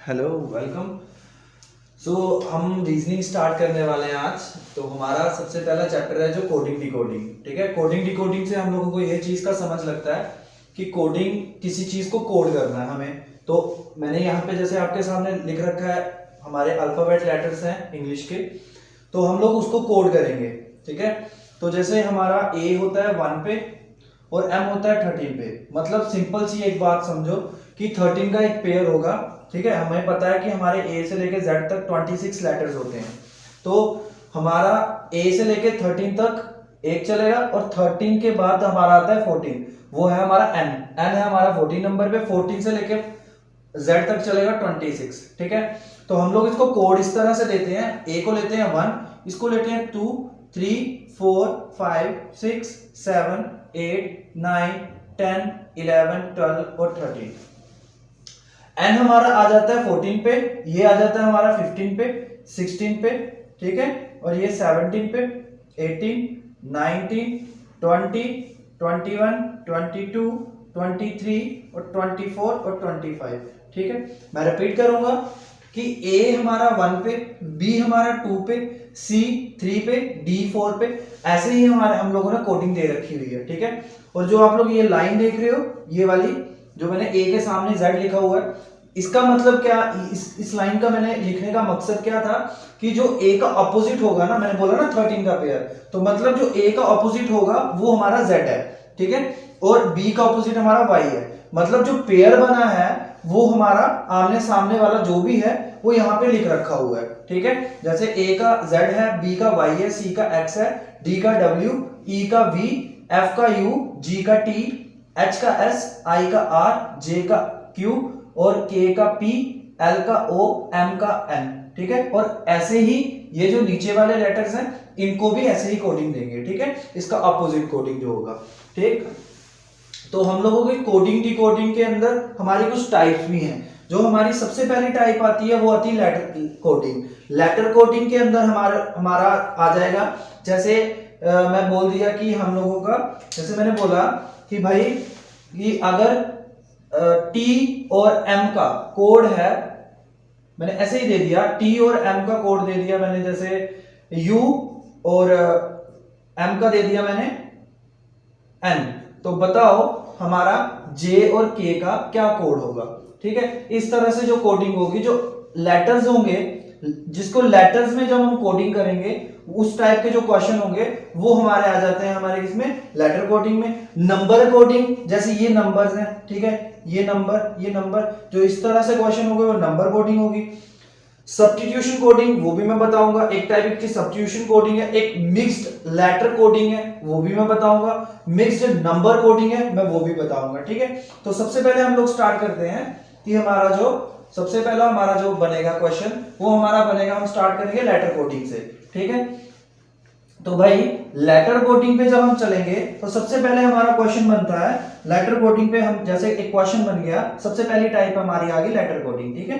Hello welcome. सो हम reasoning start करने वाले हैं आज। तो हमारा सबसे पहला चैप्टर है जो कोडिंग डिकोडिंग। ठीक है, कोडिंग डिकोडिंग से हम लोगों को ये चीज़ का समझ लगता है कि कोडिंग किसी चीज़ को कोड करना है हमें। तो मैंने यहाँ पे जैसे आपके सामने लिख रखा है, हमारे अल्फ़ाबेट लेटर्स हैं इंग्लिश के, तो हम लोग उसको कोड करेंगे। ठीक है, तो जैसे हमारा ए होता है 1 पे और एम होता है 13 पे। मतलब सिंपल सी एक बात समझो कि 13 का एक पेयर होगा। ठीक है, हमें पता है कि हमारे ए से लेके जेड तक 26 लेटर्स होते हैं। तो हमारा ए से लेके 13 तक एक चलेगा और 13 के बाद हमारा आता है 14, वो है हमारा एन। एन है हमारा 14 नंबर पे, 14 से लेके जेड तक चलेगा 26। ठीक है, तो हम लोग इसको कोड इस तरह से देते हैं। ए को लेते हैं 1, इसको लेते हैं 2, 3, 4, 5, 6, 7, 8, 9, 10, 11, 12 और 13। एन हमारा आ जाता है 14 पे, ये आ जाता है हमारा 15 पे, 16 पे। ठीक है, और ये 17 पे, 18, 19, 20, 21, 22, 23 और 24 और 25। ठीक है, मैं रिपीट करूंगा कि ए हमारा 1 पे, बी हमारा 2 पे, सी 3 पे, डी 4 पे। ऐसे ही हमारे हम लोगों ने कोडिंग दे रखी हुई है। ठीक है, और जो आप लोग ये लाइन देख रहे हो, ये वाली जो मैंने ए के सामने जेड लिखा हुआ है, इसका मतलब क्या, इस लाइन का मैंने लिखने का मकसद क्या था कि जो ए का अपोजिट होगा ना, मैंने बोला ना 13 का पेयर, तो मतलब जो ए का अपोजिट होगा वो हमारा जेड है। ठीक है, और बी का अपोजिट हमारा वाई है। मतलब जो पेयर बना है वो हमारा आमने सामने वाला जो भी है वो यहाँ पे लिख रखा हुआ है। ठीक है, जैसे ए का जेड है, बी का वाई है, सी का एक्स है, डी का डब्ल्यू, ई का वी, एफ का यू, जी का टी, एच का एस, आई का आर, जे का क्यू और के का पी, एल का ओ, एम का एन। ठीक है, और ऐसे ही ये जो नीचे वाले लेटर्स हैं इनको भी ऐसे ही कोडिंग देंगे। ठीक है, इसका अपोजिट कोडिंग जो होगा। ठीक, तो हम लोगों की कोडिंग डिकोडिंग के अंदर हमारी कुछ टाइप्स भी हैं। जो हमारी सबसे पहली टाइप आती है वो आती है लेटर कोडिंग। लेटर कोडिंग के अंदर हमारा हमारा आ जाएगा, जैसे मैं बोल दिया कि हम लोगों का, जैसे मैंने बोला कि भाई कि अगर टी और एम का कोड है, मैंने ऐसे ही दे दिया, टी और एम का कोड दे दिया मैंने, जैसे यू और एम का दे दिया मैंने एन। तो बताओ हमारा जे और के का क्या कोड होगा। ठीक है, इस तरह से जो कोडिंग होगी, जो लेटर्स होंगे, जिसको लेटर्स में जब हम कोडिंग करेंगे उस टाइप के जो क्वेश्चन होंगे वो हमारे आ जाते हैं हमारे इसमें लेटर कोडिंग में। नंबर कोडिंग, जैसे ये नंबर्स हैं, ठीक है, ये नंबर जो इस तरह से क्वेश्चन होंगे वो नंबर कोडिंग होगी। सब्स्टिट्यूशन कोडिंग वो भी मैं बताऊंगा, एक टाइप की सब्स्टिट्यूशन कोडिंग है। एक मिक्स्ड लेटर कोडिंग है वो भी मैं बताऊंगा। मिक्स्ड नंबर कोडिंग है मैं वो भी बताऊंगा। ठीक है, तो सबसे पहले हम लोग स्टार्ट करते हैं कि हमारा जो सबसे पहला हमारा जो बनेगा क्वेश्चन वो हमारा बनेगा, हम स्टार्ट करेंगे लेटर कोडिंग से। ठीक है, तो भाई लेटर कोडिंग पे जब हम चलेंगे तो सबसे पहले हमारा क्वेश्चन बनता है लेटर कोडिंग पे। हम जैसे एक क्वेश्चन बन गया, सबसे पहली टाइप हमारी आ गई लेटर कोडिंग। ठीक है,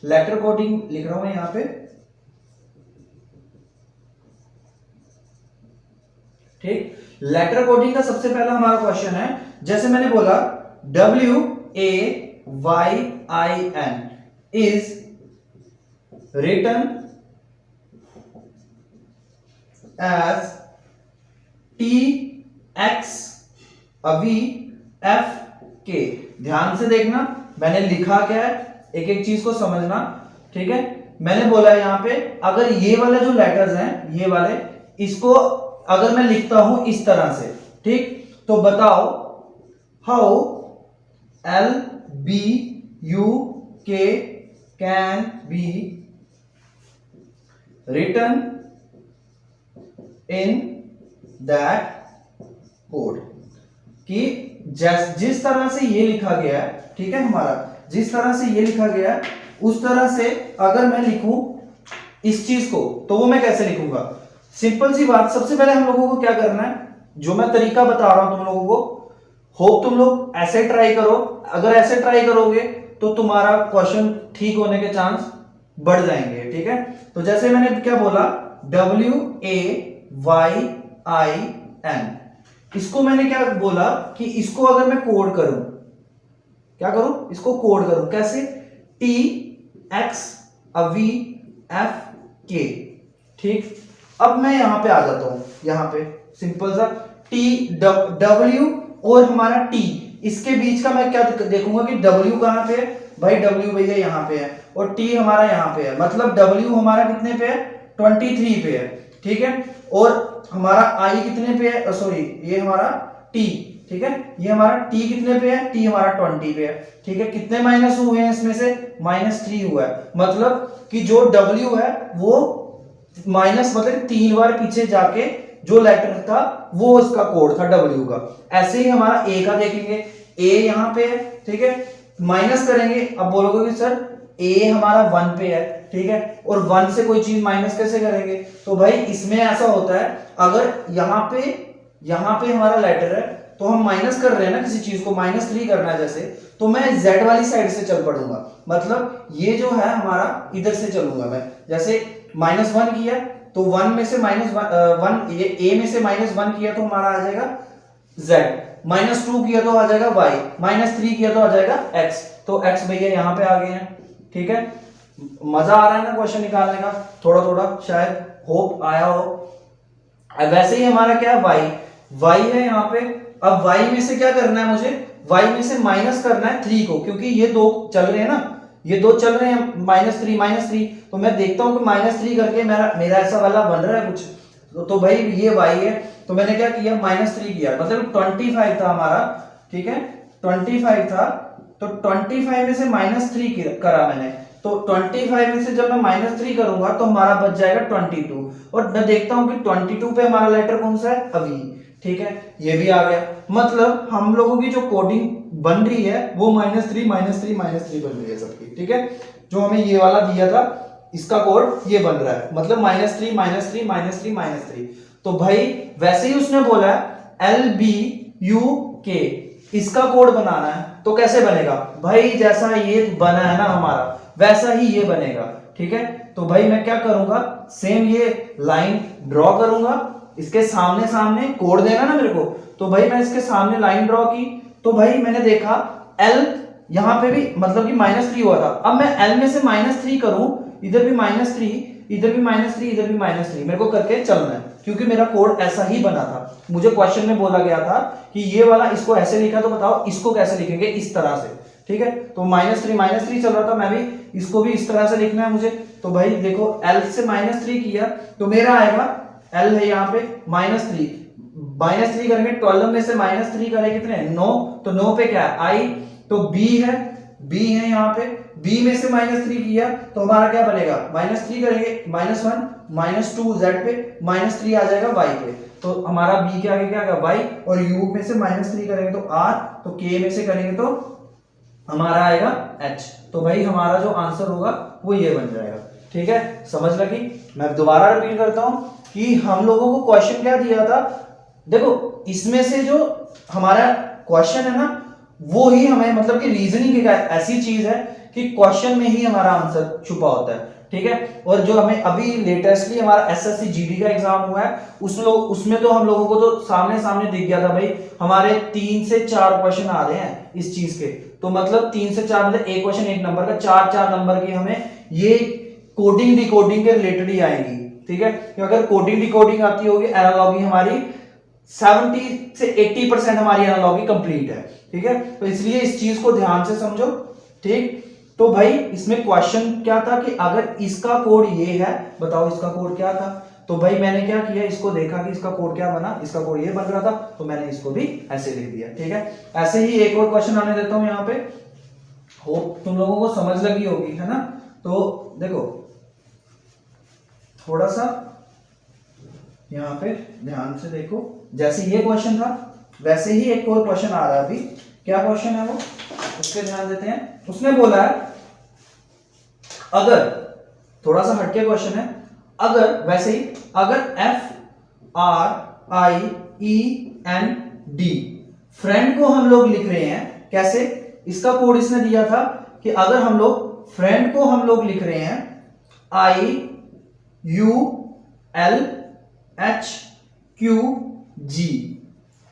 लेटर कोडिंग लिख रहा हूं मैं यहां पे। ठीक, लेटर कोडिंग का सबसे पहला हमारा क्वेश्चन है, जैसे मैंने बोला WAYIN is written as TXAVFK। ध्यान से देखना मैंने लिखा क्या है, एक एक चीज को समझना। ठीक है, मैंने बोला यहां पे अगर ये वाले जो लेटर्स हैं, ये वाले, इसको अगर मैं लिखता हूं इस तरह से, ठीक, तो बताओ how LBUK can be written in that code. कि जिस तरह से ये लिखा गया है, ठीक है, हमारा जिस तरह से ये लिखा गया है उस तरह से अगर मैं लिखूं इस चीज को तो वो मैं कैसे लिखूंगा। सिंपल सी बात, सबसे पहले हम लोगों को क्या करना है, जो मैं तरीका बता रहा हूं तुम लोगों को, होप तुम लोग ऐसे ट्राई करो। अगर ऐसे ट्राई करोगे तो तुम्हारा क्वेश्चन ठीक होने के चांस बढ़ जाएंगे। ठीक है, तो जैसे मैंने क्या बोला, WAYIN, इसको मैंने क्या बोला कि इसको अगर मैं कोड करूं, क्या करूं, इसको कोड करूं कैसे, T एक्स वी एफ के। ठीक, अब मैं यहां पे आ जाता हूं, यहां पे सिंपल सा टी डब्ल्यू और हमारा टी, इसके बीच का मैं क्या देखूंगा कि डब्ल्यू कहां पे है भाई, डब्ल्यू भैया यहां पे है और टी हमारा यहां पे है, मतलब डब्ल्यू हमारा कितने पे है 23 पे है। ठीक है, और हमारा आई कितने पे है, सॉरी ये हमारा टी, ठीक है, ये हमारा टी कितने पे है, टी हमारा 20 पे है। ठीक है, कितने माइनस हुए हैं इसमें से, -3 हुआ है, मतलब कि जो डब्ल्यू है वो माइनस मतलब 3 बार पीछे जाके जो लेटर था वो उसका कोड था डब्ल्यू का। ऐसे ही हमारा ए का देखेंगे, ए यहां पे है, ठीक है, माइनस करेंगे, अब बोलोगे कि सर ए हमारा 1 पे है, ठीक है, और 1 से कोई चीज माइनस कैसे करेंगे, तो भाई इसमें ऐसा होता है, अगर यहां पे हमारा लेटर है तो हम माइनस कर रहे हैं ना किसी चीज को, -3 करना है जैसे, तो मैं जेड वाली साइड से चल पड़ूंगा, मतलब ये जो है हमारा इधर से चलूंगा मैं, जैसे -1 किया तो 1 में से -1 ये ए में से -1 किया तो हमारा आ जाएगा z, -2 किया तो आ जाएगा y, -3 किया तो आ जाएगा x, तो x भैया यहां पे आ गए हैं। ठीक है, मजा आ रहा है ना क्वेश्चन निकालने का, थोड़ा थोड़ा शायद होप आया हो। अब वैसे ही हमारा क्या है y है यहाँ पे, अब y में से क्या करना है मुझे, y में से माइनस करना है 3 को, क्योंकि ये दो चल रहे हैं ना, ये दो चल रहे हैं -3, तो मैं देखता हूं कि -3 करके मेरा ऐसा वाला बन रहा है कुछ, तो भाई ये y है, तो मैंने क्या किया -3 किया, मतलब 25 था हमारा, ठीक है 25 था, तो 25 में से -3 करा मैंने, तो 25 में से जब मैं -3 करूंगा तो हमारा बच जाएगा 22, और मैं देखता हूं कि 22 पे हमारा लेटर कौन सा है, अभी। ठीक है, ये भी आ गया, मतलब हम लोगों की जो कोडिंग बन रही है वो -3 बन रही है सबकी। ठीक है, जो हमें ये वाला दिया था इसका कोड ये बन रहा है, मतलब -3 तो भाई वैसे ही उसने बोला है LBUK, इसका कोड बनाना है, तो कैसे बनेगा भाई, जैसा ये बना है ना हमारा वैसा ही ये बनेगा। ठीक है, तो भाई मैं क्या करूंगा, सेम ये लाइन ड्रॉ करूंगा, इसके सामने सामने कोड देना ना मेरे को, तो भाई मैं इसके सामने लाइन ड्रॉ की, तो भाई मैंने देखा L यहां पे भी मतलब कि -3 हुआ था, अब मैं L में से -3 करूं, इधर भी -3, इधर भी -3, इधर भी -3, मेरे को करके चलना है, क्योंकि मेरा कोड ऐसा ही बना था। मुझे क्वेश्चन में बोला गया था कि ये वाला इसको ऐसे लिखा, तो बताओ इसको कैसे लिखेंगे, इस तरह से। ठीक है, तो -3 चल रहा था, मैं भी इसको भी इस तरह से लिखना है मुझे, तो भाई देखो L से -3 किया तो मेरा आएगा, L है यहाँ पे -3 करेंगे, 12 में से -3 करें कितने 9, तो 9 पे क्या है I, तो B है यहाँ पे, B में से -3 किया तो हमारा क्या बनेगा, -3 करेंगे, -1 -2 Z पे, -3 आ जाएगा Y पे, तो हमारा B के आगे क्या आएगा Y, और U में से -3 करेंगे तो R, तो K में से करेंगे तो हमारा आएगा H, तो भाई हमारा जो आंसर होगा वो ये बन जाएगा। ठीक है, समझ लगी। मैं दोबारा रिपीट करता हूं कि हम लोगों को क्वेश्चन क्या दिया था, देखो इसमें से जो हमारा क्वेश्चन है ना वो ही हमें, मतलब कि रीजनिंग एक ऐसी चीज है कि क्वेश्चन में ही हमारा आंसर छुपा होता है। ठीक है, और जो हमें अभी लेटेस्टली हमारा एसएससी जीडी का एग्जाम हुआ है उसमें तो हम लोगों को तो सामने सामने दिख गया था भाई, हमारे 3 से 4 क्वेश्चन आ रहे हैं इस चीज के, तो मतलब 3 से 4 मतलब एक क्वेश्चन 1 नंबर का, 4 नंबर की हमें ये कोडिंग डिकोडिंग के रिलेटेड ही आएंगी। ठीक है, तो अगर कोडिंग डिकोडिंग आती होगी, एनालॉगी हमारी 70 से 80% हमारी एनालॉगी कंप्लीट है। ठीक है, तो इसलिए इस चीज को ध्यान से समझो। ठीक, तो भाई इसमें क्वेश्चन क्या था कि अगर इसका कोड ये है, बताओ इसका कोड क्या था, तो भाई मैंने क्या किया, इसको देखा कि इसका कोड क्या बना, इसका कोड ये बन रहा था, तो मैंने इसको भी ऐसे लिख दिया। ठीक है, ऐसे ही एक और क्वेश्चन आने देता हूं यहाँ पे, होप तुम लोगों को समझ लगी होगी, है ना। तो देखो थोड़ा सा यहाँ पे ध्यान से देखो, जैसे ये क्वेश्चन था वैसे ही एक और क्वेश्चन आ रहा है अभी, क्या क्वेश्चन है वो, उस पर ध्यान देते हैं। उसने बोला है अगर, थोड़ा सा हटके क्वेश्चन है, अगर वैसे ही अगर FRIEND फ्रेंड को हम लोग लिख रहे हैं कैसे, इसका कोड इसने दिया था कि अगर हम लोग फ्रेंड को हम लोग लिख रहे हैं IULHQG।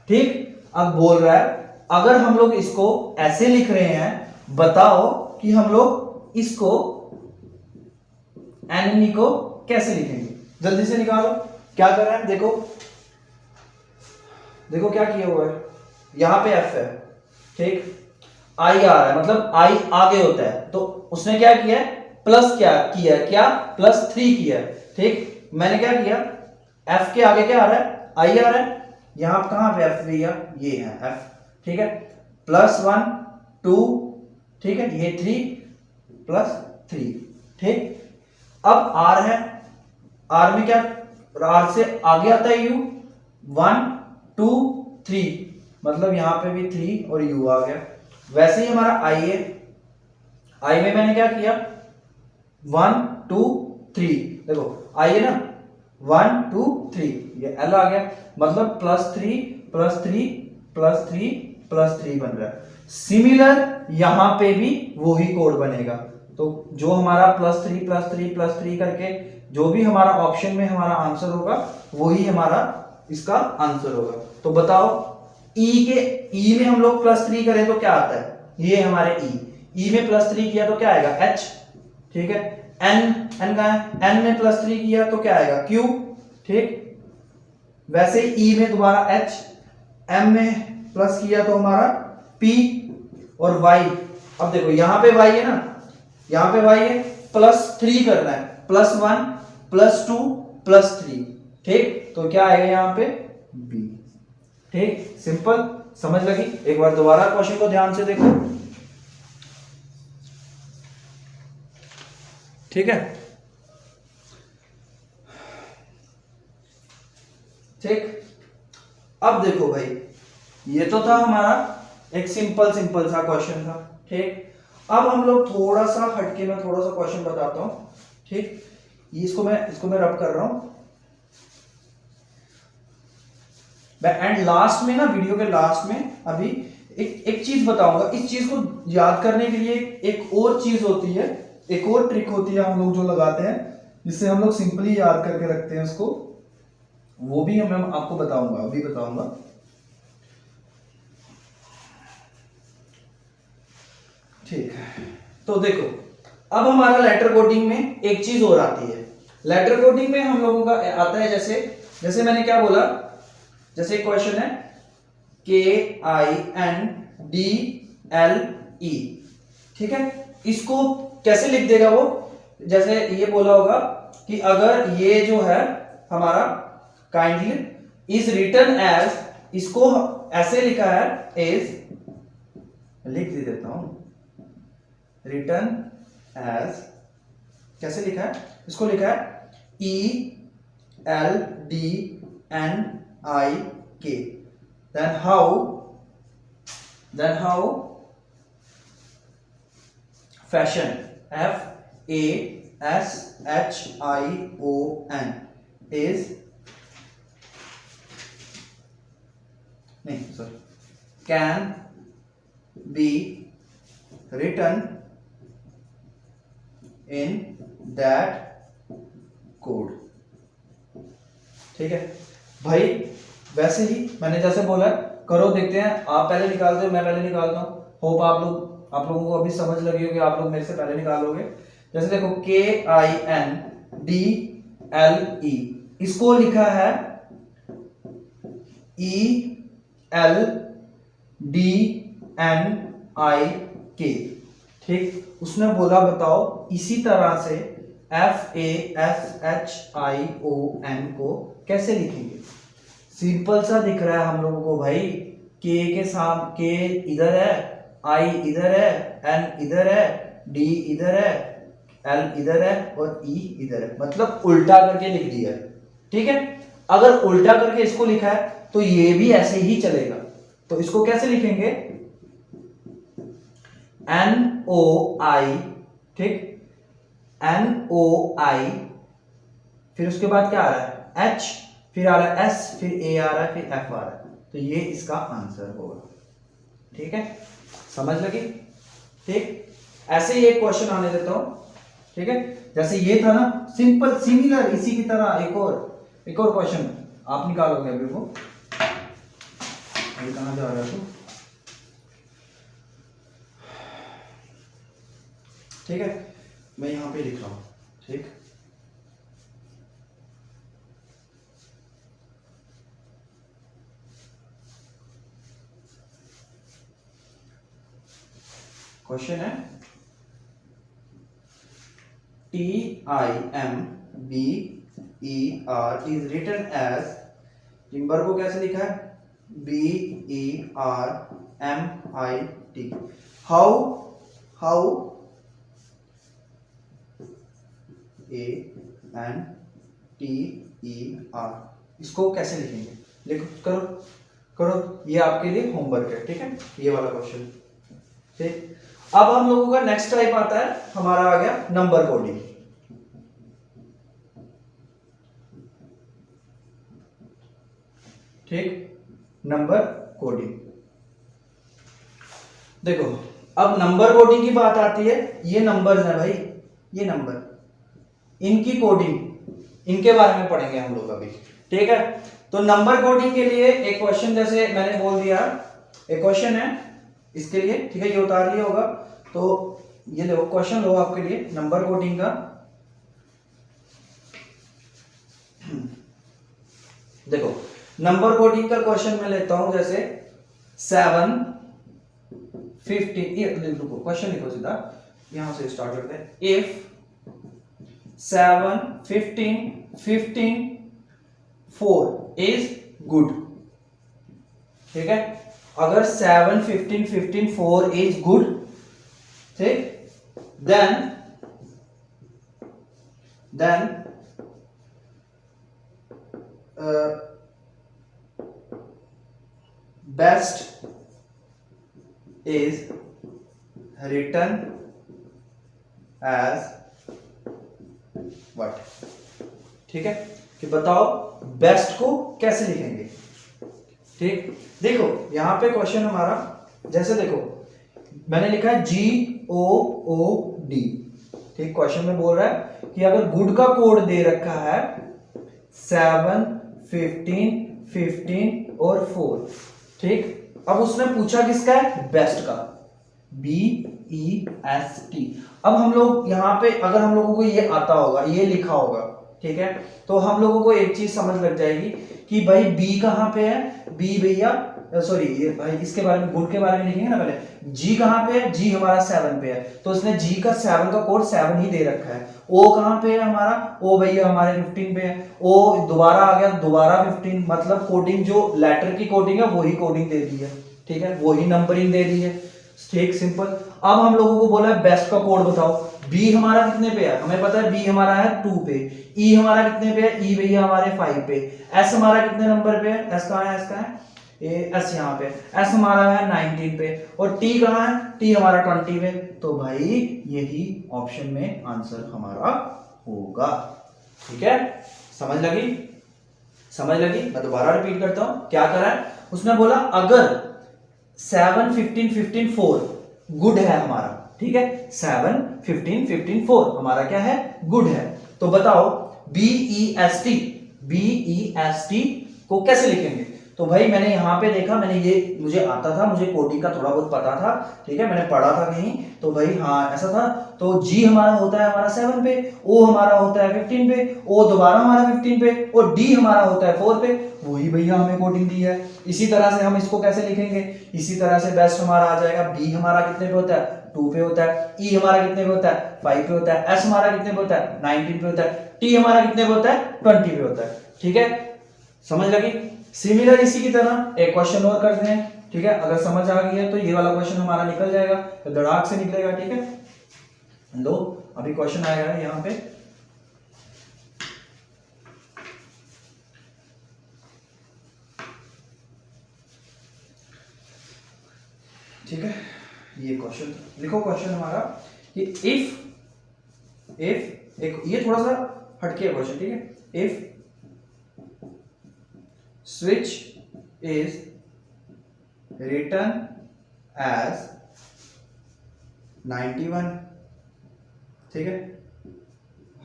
ठीक, अब बोल रहा है अगर हम लोग इसको ऐसे लिख रहे हैं, बताओ कि हम लोग इसको एन ई को कैसे लिखेंगे, जल्दी से निकालो। क्या कर रहे हैं, देखो देखो क्या किया हुआ है, यहां पे एफ है, ठीक, आई आ रहा है, मतलब आई आगे होता है, तो उसने क्या किया है, प्लस क्या किया है, क्या +3 किया है, ठीक। मैंने क्या किया, एफ के आगे क्या आ रहा है, आई आ रहा है, यहां कहां पे एफ भैया, ये है एफ, ठीक है, +1 2, ठीक है, ये 3 +3, ठीक। अब आर है, आर में क्या, आर से आगे आता है यू, 1 2 3, मतलब यहां पे भी 3 और यू आ गया। वैसे ही हमारा आई है, आई में मैंने क्या किया, 1 2 3, देखो आई है ना, 1 2 3, ये एल आ गया, मतलब +3 +3 +3 +3 बन रहा है। सिमिलर यहां पे भी वही कोड बनेगा, तो जो हमारा +3 +3 +3 करके जो भी हमारा ऑप्शन में हमारा आंसर होगा वही हमारा इसका आंसर होगा। तो बताओ ई में हम लोग +3 करें तो क्या आता है, ये हमारे ई में +3 किया तो क्या आएगा, एच, ठीक है। एन कहां है, एन में +3 किया तो क्या आएगा, क्यू, ठीक। वैसे ही ई में दोबारा एच, एम में प्लस किया तो हमारा पी, और वाई, अब देखो यहां पे वाई है ना, यहां पे वाई है, +3 करना है, +1 +2 +3, ठीक, तो क्या आएगा यहां पे, बी, ठीक, सिंपल, समझ लगी। एक बार दोबारा क्वेश्चन को ध्यान से देखो, ठीक है, ठीक। अब देखो भाई, ये तो था हमारा एक सिंपल सा क्वेश्चन था, ठीक। अब हम लोग थोड़ा सा हटके, मैं थोड़ा सा क्वेश्चन बताता हूं, ठीक, इसको मैं रब कर रहा हूं, एंड लास्ट में ना, वीडियो के लास्ट में अभी एक चीज बताऊंगा। इस चीज को याद करने के लिए एक और चीज होती है, एक और ट्रिक होती है हम लोग जो लगाते हैं, जिससे हम लोग सिंपली याद करके रखते हैं उसको, वो भी मैं आपको बताऊंगा, अभी बताऊंगा। ठीक है, तो देखो अब हमारा लेटर कोडिंग में एक चीज और आती है। लेटर कोडिंग में हम लोगों का आता है, जैसे मैंने क्या बोला, जैसे क्वेश्चन है KINDLE, ठीक है, इसको कैसे लिख देगा वो, जैसे ये बोला होगा कि अगर ये जो है हमारा काइंडली इज रिटन एज, इसको ऐसे लिखा है एज, लिख दे देता हूं, रिटन एज कैसे लिखा है, इसको लिखा है ELDNIK, then how fashion, FASHION is, नहीं sorry, can be written in that code, ठीक है भाई। वैसे ही मैंने जैसे बोला, करो, देखते हैं, आप पहले निकालते हो, मैं पहले निकालता हूं, होप आप लोगों को अभी समझ लगी होगी, आप लोग मेरे से पहले निकालोगे। जैसे देखो KINDLE, इसको लिखा है ELDNIK, ठीक। उसने बोला बताओ इसी तरह से FASHION को कैसे लिखेंगे। सिंपल सा दिख रहा है हम लोगों को भाई, के के साथ, के इधर है, आई इधर है, एन इधर है, डी इधर है, एल इधर है और ई इधर है, मतलब उल्टा करके लिख दिया है, ठीक है। अगर उल्टा करके इसको लिखा है तो ये भी ऐसे ही चलेगा, तो इसको कैसे लिखेंगे, NOI, ठीक, NOI, फिर उसके बाद क्या आ रहा है, H, फिर आ रहा है S, फिर A आ रहा है, फिर F आ रहा है, तो ये इसका आंसर होगा, ठीक है, समझ लगी, ठीक। ऐसे ही एक क्वेश्चन आने देता हूं, ठीक है, जैसे ये था ना, सिंपल सिमिलर इसी की तरह एक और क्वेश्चन आप निकालोगे अभी को, अभी कहां जा रहा है, तो ठीक है, मैं यहां पे लिख रहा हूं, ठीक। क्वेश्चन है TIMBER is written as, timber को कैसे लिखा है? BERMIT। हाउ ANTER, इसको कैसे लिखेंगे? लिखो, करो, ये आपके लिए होमवर्क है, ठीक है, ये वाला क्वेश्चन। ठीक, अब हम लोगों का नेक्स्ट टाइप आता है, हमारा आ गया नंबर कोडिंग। ठीक, नंबर कोडिंग। देखो, अब नंबर कोडिंग की बात आती है, ये नंबर्स हैं भाई, ये नंबर, इनकी कोडिंग, इनके बारे में पढ़ेंगे हम लोग अभी। ठीक है, तो नंबर कोडिंग के लिए एक क्वेश्चन, जैसे मैंने बोल दिया, एक क्वेश्चन है इसके लिए, ठीक है, ये उतार लिया होगा, तो ये लो क्वेश्चन, लो आपके लिए नंबर कोडिंग का। देखो, नंबर कोडिंग का क्वेश्चन मैं लेता हूं, जैसे 7 15, ये देखो क्वेश्चन लिखो सीधा, यहां से स्टार्ट करते हैं। इफ 7 15 15 4 इज गुड, ठीक है, अगर 7 15 15 4 इज गुड, ठीक, then best is written as what, ठीक है, कि बताओ बेस्ट को कैसे लिखेंगे। ठीक, देखो यहां पे क्वेश्चन हमारा, जैसे देखो मैंने लिखा है GOOD, ठीक, क्वेश्चन में बोल रहा है कि अगर गुड का कोड दे रखा है 7 15 15 और 4, ठीक, अब उसने पूछा किसका है? बेस्ट का, BEST। अब हम लोग यहाँ पे, अगर हम लोगों को ये आता होगा, ये लिखा होगा, ठीक है, तो हम लोगों को एक चीज समझ लग जाएगी कि भाई बी कहाँ पे है, बी भैया, सॉरी ये भाई इसके बारे में, गुड के बारे में लिखेंगे ना पहले। जी कहाँ पे है? जी हमारा 7 पे है, तो इसने जी का 7 का कोड 7 ही दे रखा है। ओ कहाँ पे है हमारा? ओ भैया हमारे 15 पे है। ओ दोबारा आ गया, दोबारा 15, मतलब कोडिंग जो लेटर की कोडिंग है वही कोडिंग दे दी है, ठीक है, वही नंबरिंग दे दी है। ठीक, सिंपल। अब हम लोगों को बोला है बेस्ट का कोड बताओ। बी हमारा कितने पे है? हमें पता है बी हमारा है 2 पे। ई हमारा कितने पे है? ई भैया हमारे 5 पे। एस हमारा कितने नंबर पे है? एस कहाँ है? एस कहाँ है? एस यहाँ पे। एस हमारा है 19 पे। और टी कहाँ है? टी हमारा 20 पे। तो भाई यही ऑप्शन में आंसर हमारा होगा। ठीक है, समझ लगी? समझ लगी? मैं दोबारा रिपीट करता हूं, क्या करा है उसने, बोला अगर 7 15 15 4 गुड है हमारा, ठीक है, 7 15 15 4 हमारा क्या है? गुड है। तो बताओ BEST, BEST को कैसे लिखेंगे? तो भाई मैंने यहां पे देखा, मैंने ये मुझे आता था, मुझे कोडिंग का थोड़ा बहुत पता था, ठीक है, मैंने पढ़ा था कहीं, तो भाई हाँ ऐसा था। तो जी हमारा होता है हमारा 7 पे, ओ हमारा होता है 15 पे, ओ दोबारा हमारा 15 पे, और डी हमारा होता है 4 पे। वही भैया हमें कोडिंग दी है। इसी तरह से हम इसको कैसे लिखेंगे? इसी तरह से बेस्ट हमारा आ जाएगा, बी हमारा कितने पे होता है? 2 पे होता है। ई हमारा कितने पे होता है? 5 पे होता है। एस हमारा कितने पे होता है? 19 पे होता है। टी हमारा कितने पे होता है? 20 पे होता है। ठीक है, समझ लगी? सिमिलर इसी की तरह एक क्वेश्चन और करते हैं, ठीक है, अगर समझ आ गई है तो ये वाला क्वेश्चन हमारा निकल जाएगा, तो धड़ाक से निकलेगा। ठीक है, लो अभी क्वेश्चन आएगा यहां पे, ठीक है, ये क्वेश्चन लिखो। क्वेश्चन हमारा कि इफ एक ये थोड़ा सा हटके क्वेश्चन, ठीक है, if switch is written as 91, ठीक है,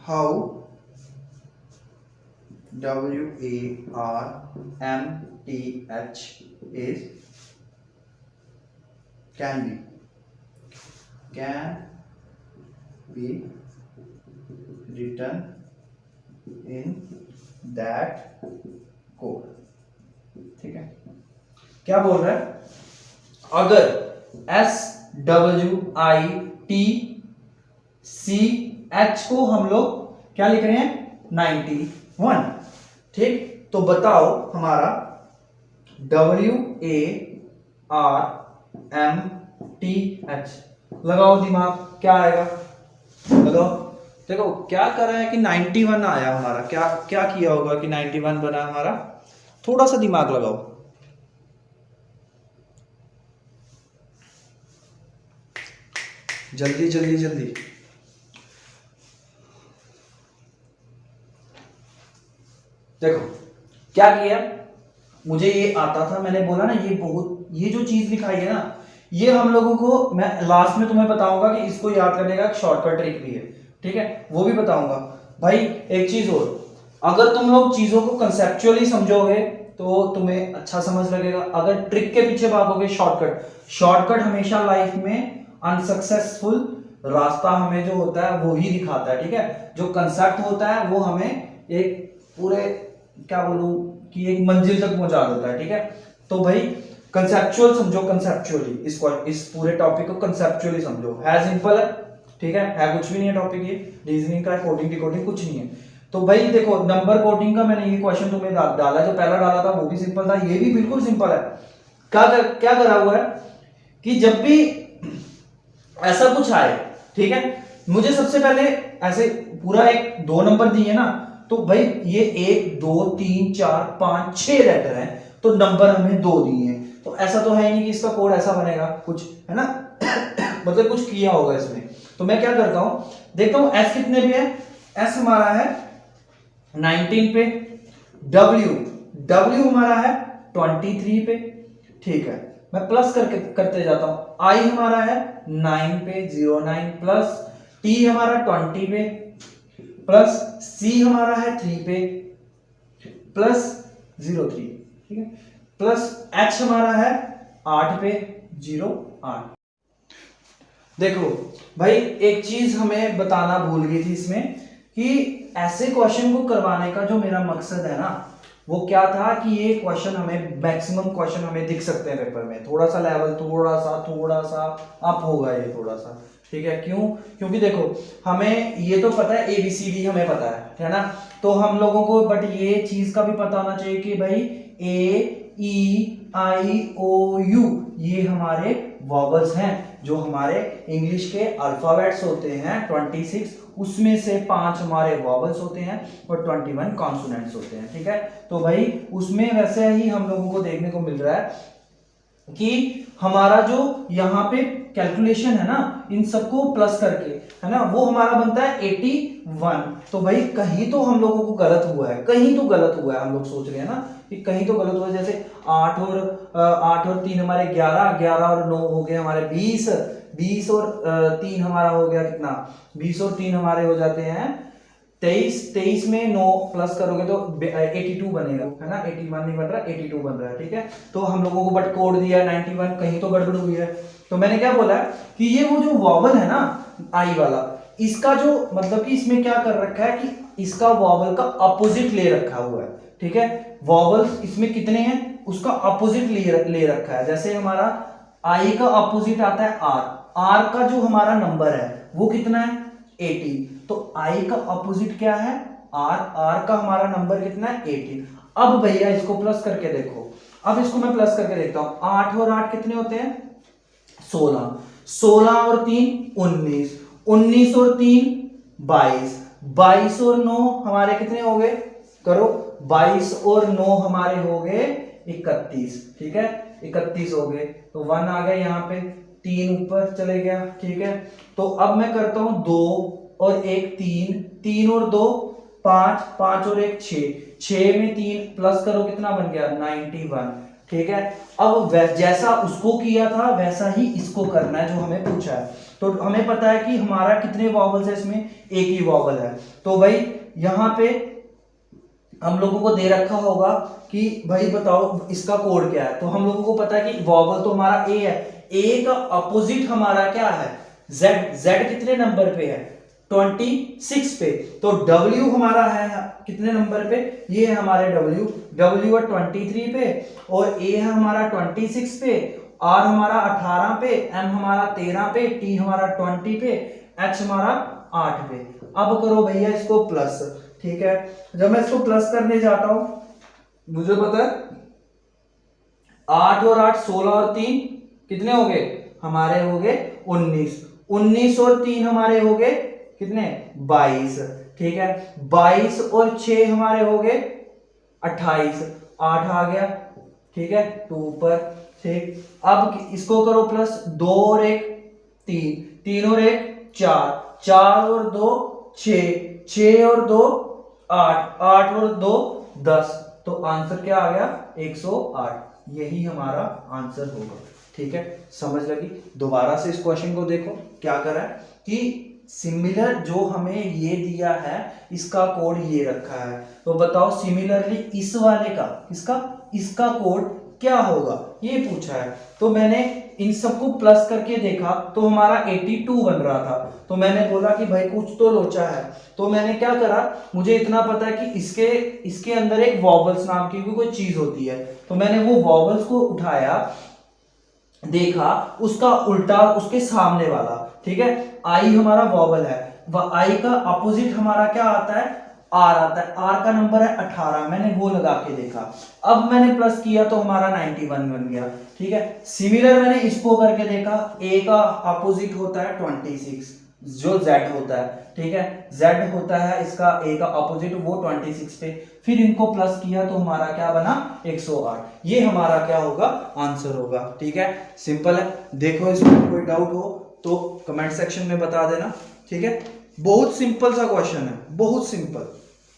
how WARMTH is can be written in that code। ठीक है, क्या बोल रहा है? अगर S WITCH को हम लोग क्या लिख रहे हैं 91। ठीक, तो बताओ हमारा WARMTH, लगाओ दिमाग, क्या आएगा, लगाओ। देखो क्या कर रहा है कि 91 आया हमारा, क्या क्या किया होगा कि 91 बना हमारा, थोड़ा सा दिमाग लगाओ। जल्दी जल्दी जल्दी। देखो क्या किया, मुझे ये आता था, मैंने बोला ना ये जो चीज दिखाई है ना, ये हम लोगों को, मैं लास्ट में तुम्हें बताऊंगा कि इसको याद करने का एक शॉर्टकट ट्रिक भी है, ठीक है, वो भी बताऊंगा। भाई एक चीज और, अगर तुम लोग चीजों को कंसेप्चुअली समझोगे तो तुम्हें अच्छा समझ लगेगा। अगर ट्रिक के पीछे भागोगे, शॉर्टकट हमेशा लाइफ में अनसक्सेसफुल रास्ता हमें जो होता है वो ही दिखाता है, ठीक है। जो कंसेप्ट होता है वो हमें एक पूरे, क्या बोलूं, कि एक मंजिल तक पहुंचा देता है, ठीक है। तो भाई कंसेप्चुअल समझो, कंसेप्चुअली इस पूरे टॉपिक को कंसेप्चुअली समझो। है सिंपल है, ठीक है कुछ भी नहीं है टॉपिक, ये रीजनिंग का, कोडिंग डिकोडिंग कुछ नहीं है। तो भाई देखो नंबर कोडिंग का मैंने ये क्वेश्चन तुम्हें डाला, जो पहला डाला था वो भी सिंपल था, ये भी बिल्कुल सिंपल है। क्या करा हुआ है कि जब भी ऐसा कुछ आए, ठीक है, मुझे सबसे पहले ऐसे पूरा एक 2 नंबर दिए ना, तो भाई ये 1 2 3 4 5 6 लेटर हैं, तो नंबर हमें 2 दिए हैं, तो ऐसा तो है ही नहीं कि इसका कोड ऐसा बनेगा, कुछ है ना मतलब कुछ किया होगा इसमें। तो मैं क्या करता हूं, देखता हूं एस कितने पे है, एस हमारा है 19 पे, डब्ल्यू हमारा है 23 पे, ठीक है, मैं प्लस करते जाता हूं। आई हमारा है 9 पे, 09 प्लस, टी हमारा 20 पे, प्लस सी हमारा है 3 पे, प्लस 03, ठीक है, प्लस एच हमारा है 8 पे, 08। देखो भाई एक चीज हमें बताना भूल गई थी इसमें, कि ऐसे क्वेश्चन को करवाने का जो मेरा मकसद है ना, वो क्या था कि ये क्वेश्चन हमें, मैक्सिमम क्वेश्चन हमें दिख सकते हैं पेपर में, थोड़ा सा लेवल थोड़ा सा अप होगा ये थोड़ा सा, ठीक है। क्यों, क्योंकि देखो हमें ये तो पता है ABCD हमें पता है ना, तो हम लोगों को बट ये चीज का भी पता होना चाहिए कि भाई AEIOU ये हमारे वॉवल्स हैं, जो हमारे इंग्लिश के अल्फाबेट्स होते हैं 26, उसमें से 5 हमारे वॉवल्स होते हैं और 21 कॉन्सोनेंट्स होते हैं, ठीक है। तो भाई उसमें वैसे ही हम लोगों को देखने को मिल रहा है कि हमारा जो यहाँ पे कैलकुलेशन है ना, इन सबको प्लस करके, है ना, वो हमारा बनता है 81। तो भाई कहीं तो हम लोगों को गलत हुआ है, कहीं तो गलत हुआ है, हम लोग सोच रहे हैं ना कि कहीं तो गलत हुआ है। जैसे 8 और 3 हमारे 11, 11 और 9 हो गए हमारे 20, 20 और 3 हमारा हो गया कितना, 20 और 3 हमारे हो जाते हैं 23, 23 में 9 प्लस करोगे तो 82 बनेगा, है ना, 81 नहीं बन रहा, 82 बन रहा है, ठीक है। तो हम लोगों को बट कोड दिया 91, कहीं तो गड़बड़ हुई है। तो मैंने क्या बोला कि ये वो जो वॉवल है ना आई वाला, इसका जो मतलब कि इसमें क्या कर रखा है कि इसका वॉवल का अपोजिट ले रखा हुआ है, ठीक है। वॉवल्स इसमें कितने हैं, उसका अपोजिट ले रखा है। जैसे हमारा आई का अपोजिट आता है आर का जो हमारा नंबर है वो कितना है 80, तो आई का अपोजिट क्या है आर का हमारा नंबर कितना है 80। अब भैया इसको प्लस करके देखो, अब इसको मैं प्लस करके देखता हूं, 8 और 8 कितने होते हैं 16, 16 और 3 19, 19 और 3 22, 22 और 9 हमारे कितने हो गए, करो 22 और 9 हमारे हो गए 31, ठीक है, 31 हो गए, तो 1 आ गया यहाँ पे, 3 ऊपर चले गया, ठीक है। तो अब मैं करता हूं 2 और 1 3, 3 और 2 5, 5 और 1 6, 6 में 3 प्लस करो कितना बन गया 91, ठीक है। अब जैसा उसको किया था वैसा ही इसको करना है जो हमें पूछा है। तो हमें पता है कि हमारा कितने वॉवल्स है इसमें, एक ही वॉवल है। तो भाई यहाँ पे हम लोगों को दे रखा होगा कि भाई बताओ इसका कोड क्या है, तो हम लोगों को पता है कि वॉवल तो हमारा ए है, ए का अपोजिट हमारा क्या है जेड, जेड कितने नंबर पे है 26 पे, तो W हमारा है कितने नंबर पे, ये है हमारे W है 23 पे, और A है हमारा 26 पे, R हमारा 18 पे, M हमारा 13 पे, T हमारा 20 पे, H हमारा 8 पे। अब करो भैया इसको प्लस, ठीक है। जब मैं इसको प्लस करने जाता हूं, मुझे पता है 8 और 8 16 और 3 कितने हो गए हमारे, हो गए 19। 19 और 3 हमारे हो गए कितने, 22, ठीक है। 22 और 6 हमारे हो गए 28, 8 आ गया, ठीक है 2 पर, ठीक। अब इसको करो प्लस, 2 और 1 3, 3 और 1 4, 4 और 2 6, 6 और 2 8, 8 और 2 10। तो आंसर क्या आ गया 108। यही हमारा आंसर होगा, ठीक है। समझ लगी। दोबारा से इस क्वेश्चन को देखो क्या करा है कि सिमिलर जो हमें ये दिया है इसका कोड ये रखा है, तो बताओ सिमिलरली इस वाले का, इसका कोड क्या होगा, ये पूछा है। तो मैंने इन सबको प्लस करके देखा तो हमारा 82 बन रहा था। तो मैंने बोला कि भाई कुछ तो लोचा है। तो मैंने क्या करा, मुझे इतना पता है कि इसके अंदर एक वॉवल्स नाम की कोई चीज होती है। तो मैंने वो वॉवल्स को उठाया, देखा उसका उल्टा, उसके सामने वाला, ठीक है। आई हमारा वॉवल है, वह आई का अपोजिट हमारा क्या आता है, आर आता है। आर का नंबर है 18, मैंने वो लगा के देखा। अब मैंने प्लस किया तो हमारा 91 बन गया, ठीक है। सिमिलर मैंने इसको करके देखा, ए का अपोजिट होता है 26 जो Z होता है, ठीक है। Z होता है इसका A का अपोजिट, वो 26 पे। फिर इनको प्लस किया तो हमारा क्या बना 108। ये हमारा क्या होगा, आंसर होगा, ठीक है। सिंपल है। देखो इसमें कोई डाउट हो तो कमेंट सेक्शन में बता देना, ठीक है। बहुत सिंपल सा क्वेश्चन है, बहुत सिंपल,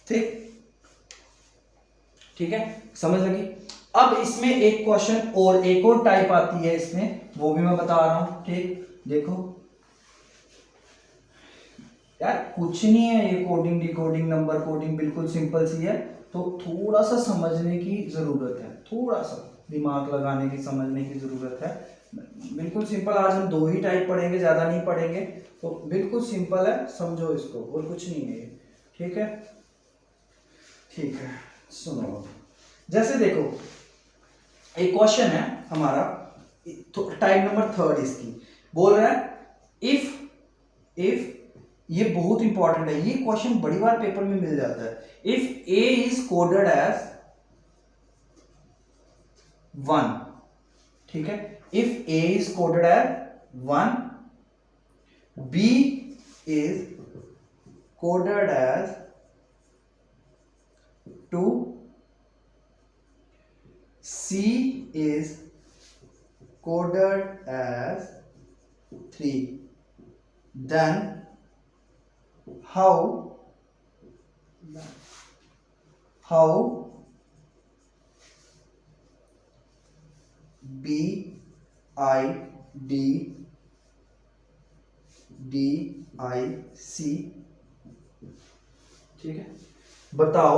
ठीक ठीक है। समझ लगी। अब इसमें एक क्वेश्चन और, एक और टाइप आती है इसमें, वो भी मैं बता रहा हूं, ठीक। देखो यार कुछ नहीं है, ये कोडिंग डिकोडिंग नंबर कोडिंग बिल्कुल सिंपल सी है। तो थोड़ा सा समझने की जरूरत है, थोड़ा सा दिमाग लगाने की, समझने की जरूरत है। बिल्कुल सिंपल। आज हम 2 ही टाइप पढ़ेंगे, ज्यादा नहीं पढ़ेंगे। तो बिल्कुल सिंपल है, समझो इसको, और कुछ नहीं है ये, ठीक है। ठीक है, सुनो। जैसे देखो एक क्वेश्चन है हमारा, टाइप नंबर 3 इसकी, बोल रहा है इफ ये बहुत इंपॉर्टेंट है, ये क्वेश्चन बड़ी बार पेपर में मिल जाता है। If A is coded as 1, ठीक है। If A is coded as 1, B is coded as 2, C is coded as 3, then how B I D I C, ठीक है। बताओ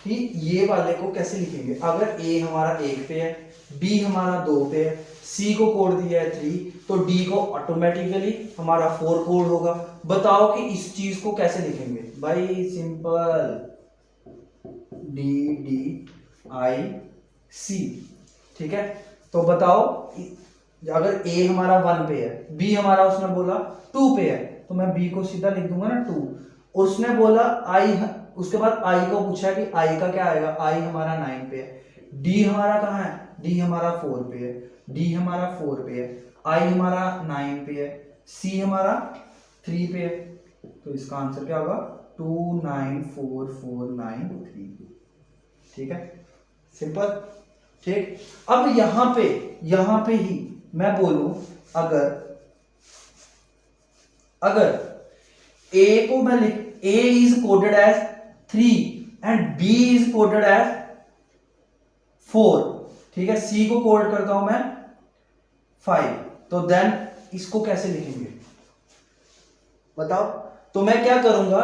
कि ये वाले को कैसे लिखेंगे। अगर A हमारा 1 पे है, B हमारा 2 पे है, C को कोड दिया है 3, तो D को ऑटोमेटिकली हमारा 4 कोड होगा। बताओ कि इस चीज को कैसे लिखेंगे। भाई सिंपल, DDIC, ठीक है। तो बताओ अगर A हमारा 1 पे है, B हमारा उसने बोला 2 पे है, तो मैं B को सीधा लिख दूंगा ना 2। उसने बोला I, उसके बाद I को पूछा कि I का क्या आएगा, I हमारा 9 पे है। D हमारा कहाँ है, D हमारा 4 पे है, D हमारा 4 पे है, I हमारा 9 पे है, C हमारा 3 पे है। तो इसका आंसर क्या होगा 29449, ठीक है। सिंपल, ठीक। अब यहां पे ही मैं बोलूं, अगर A को मैं लिख, A is coded as 3 and B is coded as 4, ठीक है। C को कोड करता हूं मैं 5, तो देन इसको कैसे लिखेंगे बताओ। तो मैं क्या करूंगा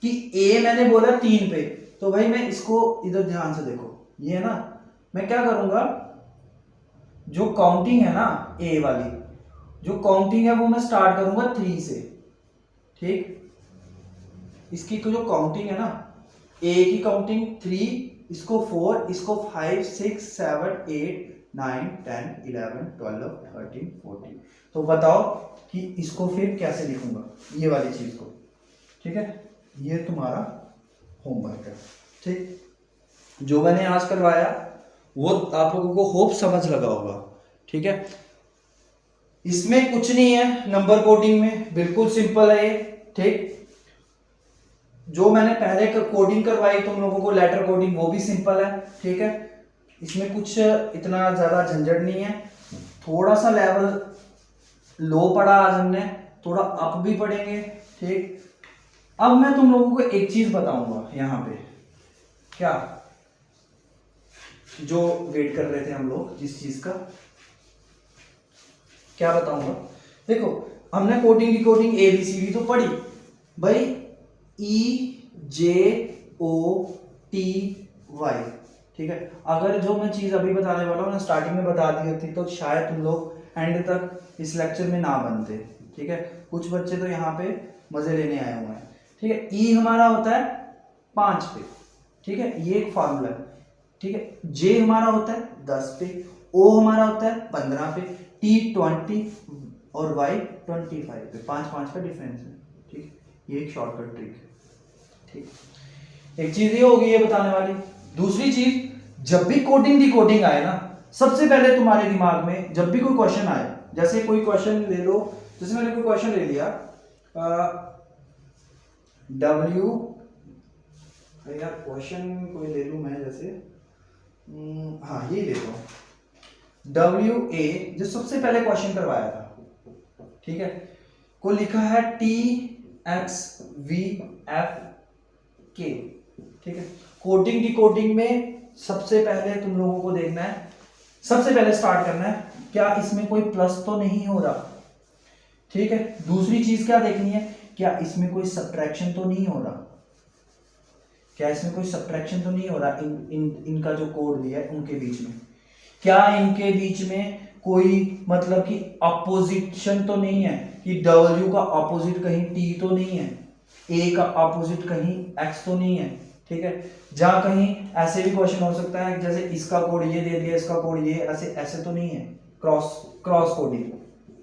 कि A मैंने बोला 3 पे, तो भाई मैं इसको इधर ध्यान से देखो, ये है ना, मैं क्या करूंगा, जो काउंटिंग है ना A वाली, जो काउंटिंग है वो मैं स्टार्ट करूंगा 3 से, ठीक। इसकी जो काउंटिंग है ना, A की काउंटिंग 3, इसको 4, इसको 5 6 7 8 9 10 11 12 13 14। तो बताओ कि इसको फिर कैसे लिखूंगा ये वाली चीज को, ठीक है। ये तुम्हारा होमवर्क है, ठीक। जो मैंने आज करवाया वो आप लोगों को होप समझ लगा होगा, ठीक है। इसमें कुछ नहीं है नंबर कोडिंग में, बिल्कुल सिंपल है ये, ठीक। जो मैंने पहले कोडिंग करवाई तुम लोगों को लेटर कोडिंग, वो भी सिंपल है, ठीक है। इसमें कुछ इतना ज्यादा झंझट नहीं है। थोड़ा सा लेवल लो पढ़ा आज हमने, थोड़ा अप भी पढ़ेंगे, ठीक। अब मैं तुम लोगों को एक चीज बताऊंगा यहाँ पे, क्या जो वेट कर रहे थे हम लोग जिस चीज का, क्या बताऊंगा। देखो हमने कोडिंग डिकोडिंग ABCD तो पढ़ी भाई, EJOTY, ठीक है। अगर जो मैं चीज अभी बताने वाला हूँ ना स्टार्टिंग में बता दी होती तो शायद तुम लोग एंड तक इस लेक्चर में ना बनते, ठीक है। कुछ बच्चे तो यहाँ पे मजे लेने आए हुए हैं, ठीक है। E हमारा होता है 5 पे, ठीक है, ये एक फॉर्मूला है, ठीक है। J हमारा होता है 10 पे, O हमारा होता है 15 पे, T 20 और Y 25 पे, 5 का डिफरेंस है, ठीक। ये एक शॉर्टकट ट्रिक है, ठीक। एक चीज ये होगी ये बताने वाली। दूसरी चीज, जब भी कोडिंग डिकोडिंग आए ना, सबसे पहले तुम्हारे दिमाग में जब भी कोई क्वेश्चन आए, जैसे कोई क्वेश्चन ले लो, जैसे मैंने कोई क्वेश्चन ले लिया W, यार क्वेश्चन कोई ले लूं मैं, जैसे हाँ ये ले लो WA, जो सबसे पहले क्वेश्चन करवाया था, ठीक है, को लिखा है TXVFK, ठीक है। कोडिंग डिकोडिंग में सबसे पहले तुम लोगों को देखना है, सबसे पहले स्टार्ट करना है क्या इसमें कोई प्लस तो नहीं हो रहा, ठीक है। दूसरी चीज क्या देखनी है, क्या इसमें कोई सब्ट्रैक्शन तो नहीं हो रहा, क्या इसमें कोई सब्ट्रैक्शन तो नहीं हो रहा इनका जो कोड दिया है उनके बीच में, क्या इनके बीच में कोई मतलब कि अपोजिशन तो नहीं है, कि W का अपोजिट कहीं T तो नहीं है, A का अपोजिट कहीं X तो नहीं है, ठीक है। जहां कहीं ऐसे भी क्वेश्चन हो सकता है जैसे इसका कोड ये दे दिया, इसका कोड ये, ऐसे तो नहीं है, क्रॉस कोडिंग,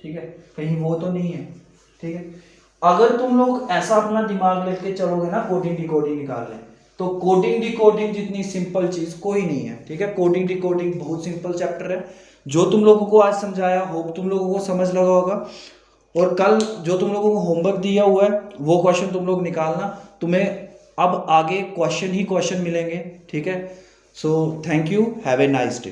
ठीक है, कहीं वो तो नहीं है, ठीक है। अगर तुम लोग ऐसा अपना दिमाग लेके चलोगे ना कोडिंग डिकोडिंग निकालने, तो कोडिंग डिकोडिंग जितनी सिंपल चीज कोई नहीं है, ठीक है। कोडिंग डिकोडिंग बहुत सिंपल चैप्टर है। जो तुम लोगों को आज समझाया होप तुम लोगों को समझ लगा होगा, और कल जो तुम लोगों को होमवर्क दिया हुआ है वो क्वेश्चन तुम लोग निकालना, तुम्हें अब आगे क्वेश्चन ही क्वेश्चन मिलेंगे, ठीक है। So thank you, have a nice day.